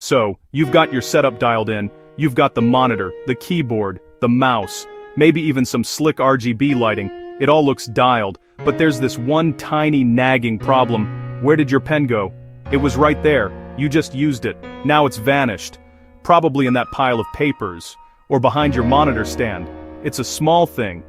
So, you've got your setup dialed in, you've got the monitor, the keyboard, the mouse, maybe even some slick RGB lighting. It all looks dialed, but there's this one tiny nagging problem. Where did your pen go? It was right there, you just used it, now it's vanished. Probably in that pile of papers, or behind your monitor stand. It's a small thing,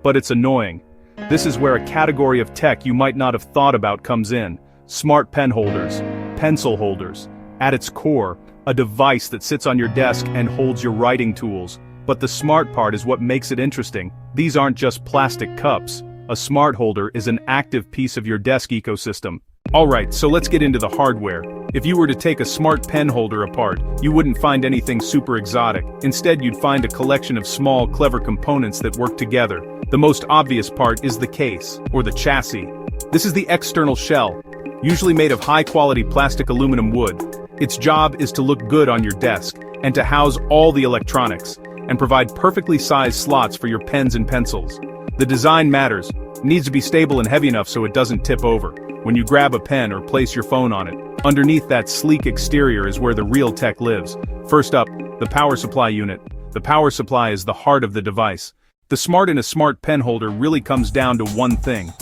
but it's annoying. This is where a category of tech you might not have thought about comes in. Smart pen holders, pencil holders. At its core, a device that sits on your desk and holds your writing tools. But the smart part is what makes it interesting. These aren't just plastic cups. A smart holder is an active piece of your desk ecosystem. Alright, so let's get into the hardware. If you were to take a smart pen holder apart, you wouldn't find anything super exotic. Instead, you'd find a collection of small, clever components that work together. The most obvious part is the case, or the chassis. This is the external shell, usually made of high-quality plastic aluminum wood. Its job is to look good on your desk, and to house all the electronics, and provide perfectly sized slots for your pens and pencils. The design matters. It needs to be stable and heavy enough so it doesn't tip over when you grab a pen or place your phone on it. Underneath that sleek exterior is where the real tech lives. First up, the power supply unit. The power supply is the heart of the device. The smart in a smart pen holder really comes down to one thing.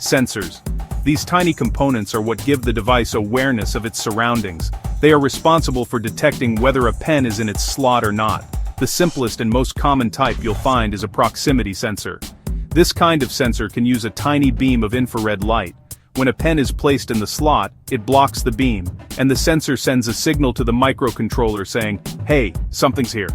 Sensors. These tiny components are what give the device awareness of its surroundings. They are responsible for detecting whether a pen is in its slot or not. The simplest and most common type you'll find is a proximity sensor. This kind of sensor can use a tiny beam of infrared light. When a pen is placed in the slot, it blocks the beam, and the sensor sends a signal to the microcontroller saying, "Hey, something's here."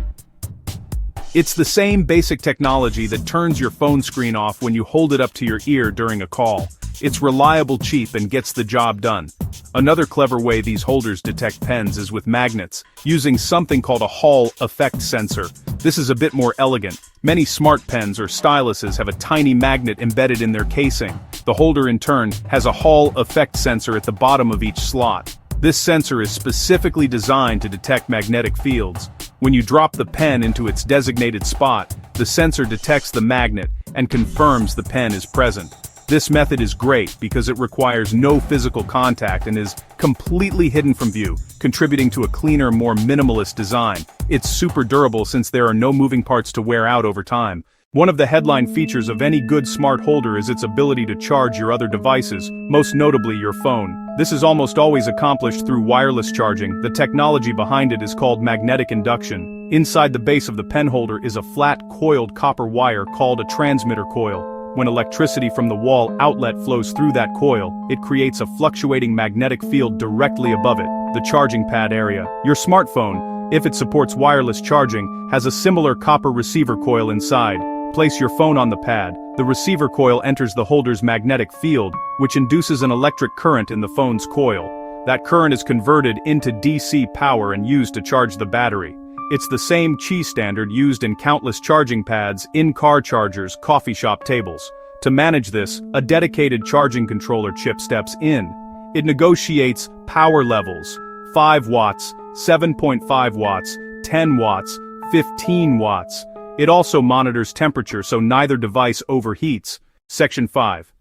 It's the same basic technology that turns your phone screen off when you hold it up to your ear during a call. It's reliable, cheap, and gets the job done. Another clever way these holders detect pens is with magnets, using something called a Hall effect sensor. This is a bit more elegant. Many smart pens or styluses have a tiny magnet embedded in their casing. The holder in turn has a Hall effect sensor at the bottom of each slot. This sensor is specifically designed to detect magnetic fields. When you drop the pen into its designated spot, the sensor detects the magnet and confirms the pen is present. This method is great because it requires no physical contact and is completely hidden from view, contributing to a cleaner, more minimalist design. It's super durable since there are no moving parts to wear out over time. One of the headline features of any good smart holder is its ability to charge your other devices, most notably your phone. This is almost always accomplished through wireless charging. The technology behind it is called magnetic induction. Inside the base of the pen holder is a flat, coiled copper wire called a transmitter coil. When electricity from the wall outlet flows through that coil, it creates a fluctuating magnetic field directly above it, the charging pad area. Your smartphone, if it supports wireless charging, has a similar copper receiver coil inside. Place your phone on the pad. The receiver coil enters the holder's magnetic field, which induces an electric current in the phone's coil. That current is converted into DC power and used to charge the battery. It's the same Qi standard used in countless charging pads, in-car chargers, coffee shop tables. To manage this, a dedicated charging controller chip steps in. It negotiates power levels: 5 watts, 7.5 watts, 10 watts, 15 watts. It also monitors temperature so neither device overheats. Section 5.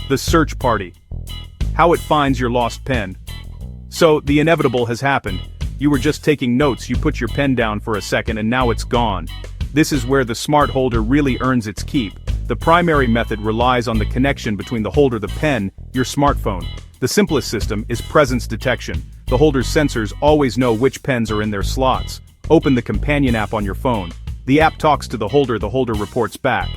The search party. How it finds your lost pen. So, the inevitable has happened. You were just taking notes, you put your pen down for a second and now it's gone. This is where the smart holder really earns its keep. The primary method relies on the connection between the holder, the pen, your smartphone. The simplest system is presence detection. The holder's sensors always know which pens are in their slots. Open the companion app on your phone. The app talks to the holder reports back.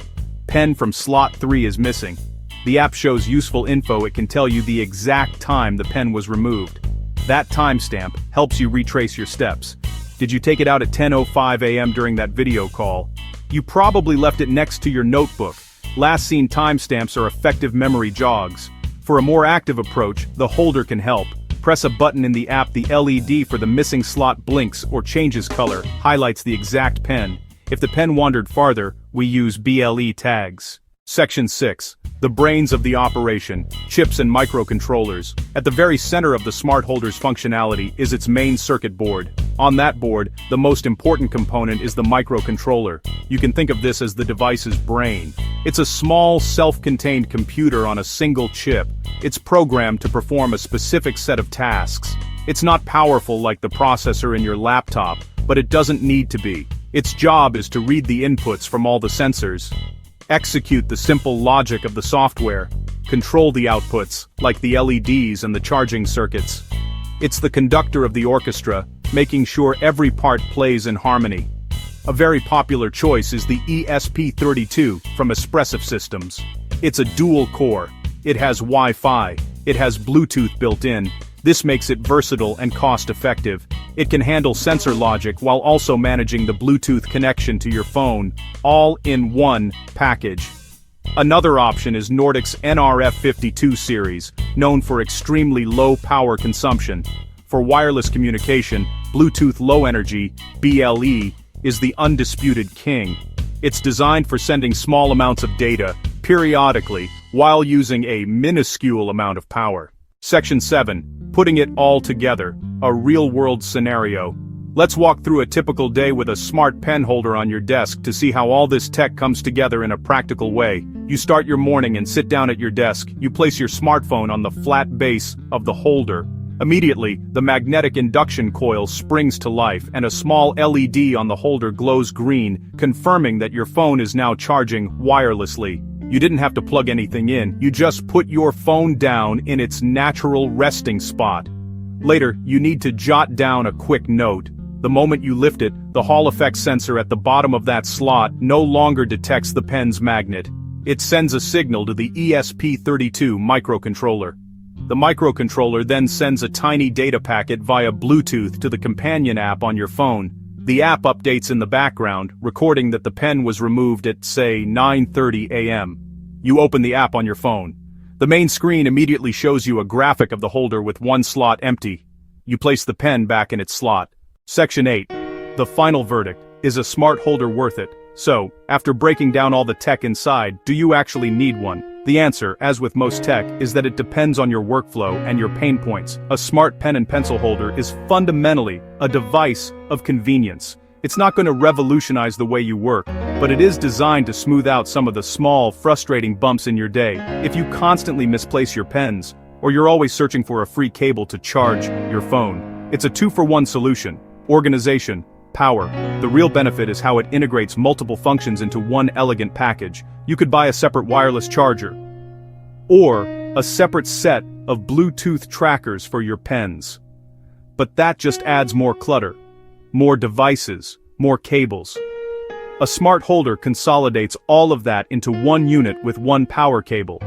Pen from slot 3 is missing. The app shows useful info. It can tell you the exact time the pen was removed. That timestamp helps you retrace your steps. Did you take it out at 10:05 a.m. during that video call? You probably left it next to your notebook. Last seen timestamps are effective memory jogs. For a more active approach, the holder can help. Press a button in the app. The LED for the missing slot blinks or changes color, highlights the exact pen. If the pen wandered farther, we use BLE tags. Section 6. The brains of the operation, chips and microcontrollers. At the very center of the smart holder's functionality is its main circuit board. On that board, the most important component is the microcontroller. You can think of this as the device's brain. It's a small, self-contained computer on a single chip. It's programmed to perform a specific set of tasks. It's not powerful like the processor in your laptop, but it doesn't need to be. Its job is to read the inputs from all the sensors, execute the simple logic of the software, control the outputs, like the LEDs and the charging circuits. It's the conductor of the orchestra, making sure every part plays in harmony. A very popular choice is the ESP32 from Espressif Systems. It's a dual core. It has Wi-Fi. It has Bluetooth built in. This makes it versatile and cost-effective. It can handle sensor logic while also managing the Bluetooth connection to your phone, all in one package. Another option is Nordic's NRF52 series, known for extremely low power consumption. For wireless communication, Bluetooth Low Energy, BLE, is the undisputed king. It's designed for sending small amounts of data, periodically, while using a minuscule amount of power. Section 7. Putting it all together, a real-world scenario. Let's walk through a typical day with a smart pen holder on your desk to see how all this tech comes together in a practical way. You start your morning and sit down at your desk. You place your smartphone on the flat base of the holder. Immediately, the magnetic induction coil springs to life and a small LED on the holder glows green, confirming that your phone is now charging wirelessly. You didn't have to plug anything in, you just put your phone down in its natural resting spot. Later, you need to jot down a quick note. The moment you lift it, the Hall effect sensor at the bottom of that slot no longer detects the pen's magnet. It sends a signal to the ESP32 microcontroller. The microcontroller then sends a tiny data packet via Bluetooth to the companion app on your phone. The app updates in the background, recording that the pen was removed at, say, 9:30 a.m. You open the app on your phone. The main screen immediately shows you a graphic of the holder with one slot empty. You place the pen back in its slot. Section 8. The final verdict. Is a smart holder worth it? So, after breaking down all the tech inside, do you actually need one? The answer, as with most tech, is that it depends on your workflow and your pain points. A smart pen and pencil holder is fundamentally a device of convenience. It's not going to revolutionize the way you work, but it is designed to smooth out some of the small, frustrating bumps in your day. If you constantly misplace your pens, or you're always searching for a free cable to charge your phone, it's a 2-for-1 solution. Organization, power. The real benefit is how it integrates multiple functions into one elegant package. You could buy a separate wireless charger, or a separate set of Bluetooth trackers for your pens. But that just adds more clutter, more devices, more cables. A smart holder consolidates all of that into one unit with one power cable.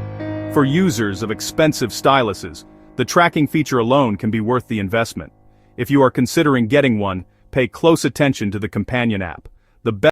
For users of expensive styluses, the tracking feature alone can be worth the investment. If you are considering getting one, pay close attention to the companion app. The best